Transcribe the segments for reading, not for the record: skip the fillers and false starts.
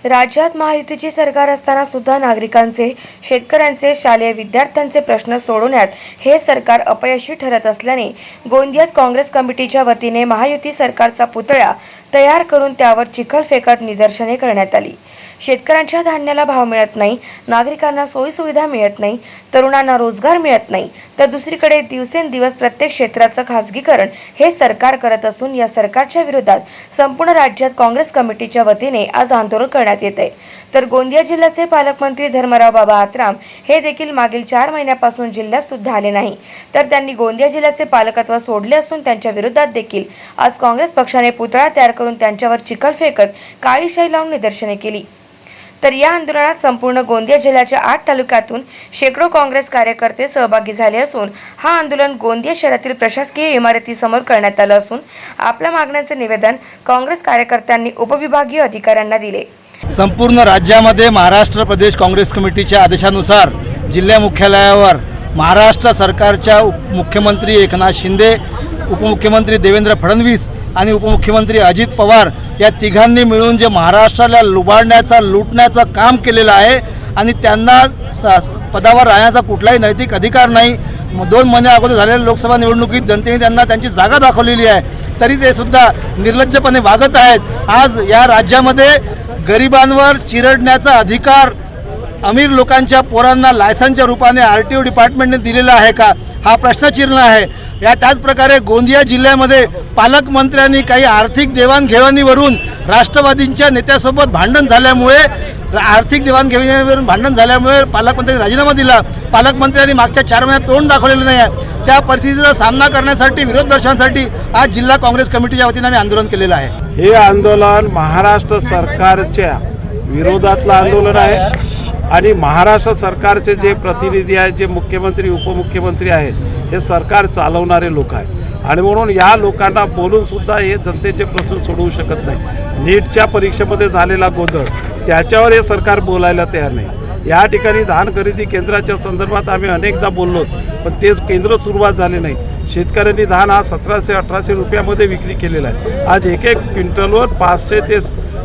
राज्यात महायुतीचे सरकार असताना सुद्धा नागरिकांचे, शेतकऱ्यांचे, शालेय विद्यार्थ्यांचे प्रश्न सोडवण्यात हे सरकार अपयशी ठरत असल्याने गोंदियात काँग्रेस कमिटीच्या वतीने महायुती सरकारचा पुतळा तयार करून त्यावर चिखल फेकत निदर्शने करण्यात आली। शेतकऱ्यांच्या धान्याला भाव मिळत नाही, नागरिकांना सोयीसुविधा मिळत नाही, तरुणांना रोजगार मिळत नाही, तर दुसरीकडे दिवसेंदिवस प्रत्येक क्षेत्राचं खासगीकरण हे सरकार करत असून या सरकारच्या विरोधात संपूर्ण राज्यात काँग्रेस कमिटीच्या वतीने आज आंदोलन करण्यात येत आहे। तर गोंदिया जिल्ह्याचे पालकमंत्री धर्मराव बाबा आत्राम हे देखील मागील 4 महिन्यापासून जिल्ह्यात सुद्धा आले नाही, तर त्यांनी गोंदिया जिल्ह्याचे पालकत्व सोडले असून त्यांच्या विरोधात देखील आज काँग्रेस पक्षाने पुतळा तयार करून त्यांच्यावर चिखल फेकत काळी शाई लावून निदर्शने केली। तर या आंदोलनात संपूर्ण गोंदिया जिल्ह्याच्या 8 तालुक्यातून शेकडो काँग्रेस कार्यकर्ते सहभागी झाले असून हा आंदोलन गोंदिया शहरातील प्रशासकीय इमारतीसमोर करण्यात आलं असून आपल्या मागण्यांचे निवेदन काँग्रेस कार्यकर्त्यांनी उपविभागीय अधिकाऱ्यांना दिले। संपूर्ण राज्यामध्ये महाराष्ट्र प्रदेश काँग्रेस कमिटीच्या आदेशानुसार जिल्हा मुख्यालयावर महाराष्ट्र सरकारच्या मुख्यमंत्री एकनाथ शिंदे, उपमुख्यमंत्री देवेंद्र फडणवीस आणि उपमुख्यमंत्री अजित पवार या तिघांनी मिळून जे महाराष्ट्राला लुबाडण्याचा, लुटण्याचं काम केलेलं आहे आणि त्यांना पदावर राहण्याचा कुठलाही नैतिक अधिकार नाही। 2 महिने अगोदर झालेल्या लोकसभा निवडणुकीत जनतेने त्यांना त्यांची जागा दाखवलेली आहे, तरी ते सुद्धा निर्लज्जपणे वागत आहेत। आज या राज्यामध्ये गरिबांवर चिरडण्याचा अधिकार अमीर लोकांच्या पोरांना लायसनच्या रूपाने RTO डिपार्टमेंटने दिलेला आहे का, हा प्रश्नचिन्ह आहे। या त्याचप्रकारे गोंदिया जिल्ह्यामध्ये पालकमंत्र्यांनी काही आर्थिक देवाणघेवाणीवरून राष्ट्रवादींच्या नेत्यासोबत भांडण झाल्यामुळे पालकमंत्र्यांनी राजीनामा दिला। पालकमंत्र्यांनी मागच्या 4 महिन्यात तोंड दाखवलेलं नाही आहे। त्या परिस्थितीचा सामना करण्यासाठी, विरोध दर्शवण्यासाठी आज जिल्हा काँग्रेस कमिटीच्या वतीने आम्ही आंदोलन केलेलं आहे। हे आंदोलन महाराष्ट्र सरकारच्या विरोधातलं आंदोलन आहे आणि महाराष्ट्र सरकारचे जे प्रतिनिधी आहेत, जे मुख्यमंत्री, उपमुख्यमंत्री आहेत, हे सरकार चालवणारे लोक आहेत आणि म्हणून या लोकांना बोलून सुद्धा हे जनतेचे प्रश्न सोडवू शकत नाही। नीटच्या परीक्षेमध्ये झालेला गोंधळ, त्याच्यावर हे सरकार बोलायला तयार नाही। या ठिकाणी धान खरेदी केंद्राच्या संदर्भात आम्ही अनेकदा बोललो, पण तेच केंद्र सुरुवात झाले नाही। शेतकऱ्यांनी धान हा 1700-1800 रुपयामध्ये विक्री केलेला आहे। आज एक क्विंटलवर 500 ते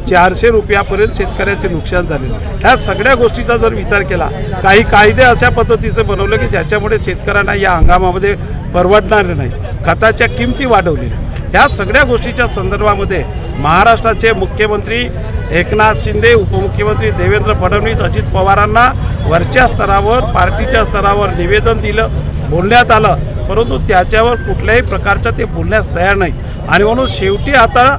400 रुपयापर्यंत शेतकऱ्याचे नुकसान झाले। ह्या सगळ्या गोष्टीचा जर विचार केला, काही कायदे अशा पद्धतीचे बनवले की ज्याच्यामुळे शेतकऱ्यांना या हंगामामध्ये परवडणार नाही, खताच्या किमती वाढवलेल्या। ह्या सगळ्या गोष्टीच्या संदर्भामध्ये महाराष्ट्राचे मुख्यमंत्री एकनाथ शिंदे, उपमुख्यमंत्री देवेंद्र फडणवीस, अजित पवारांना वरच्या स्तरावर, पार्टीच्या स्तरावर निवेदन दिलं, बोलण्यात आलं, परंतु त्याच्यावर कुठल्याही प्रकारचं ते बोलण्यास तयार नाही आणि म्हणून शेवटी आता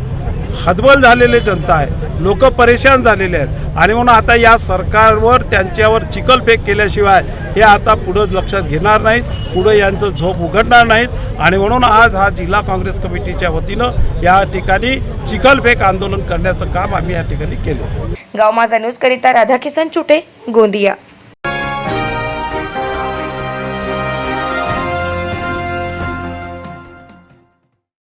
हतबल झालेले जनता आहे, लोक परेशान झालेले आहेत आणि म्हणून आता या सरकारवर, त्यांच्यावर चिखलफेक केल्याशिवाय हे आता पुढं लक्षात घेणार नाहीत, पुढं यांचं झोप उघडणार नाहीत आणि म्हणून आज हा जिल्हा काँग्रेस कमिटीच्या वतीनं या ठिकाणी चिखलफेक आंदोलन करण्याचं काम आम्ही या ठिकाणी केलं। गाव माझा न्यूज करिता राधाकिशन चुटे, गोंदिया।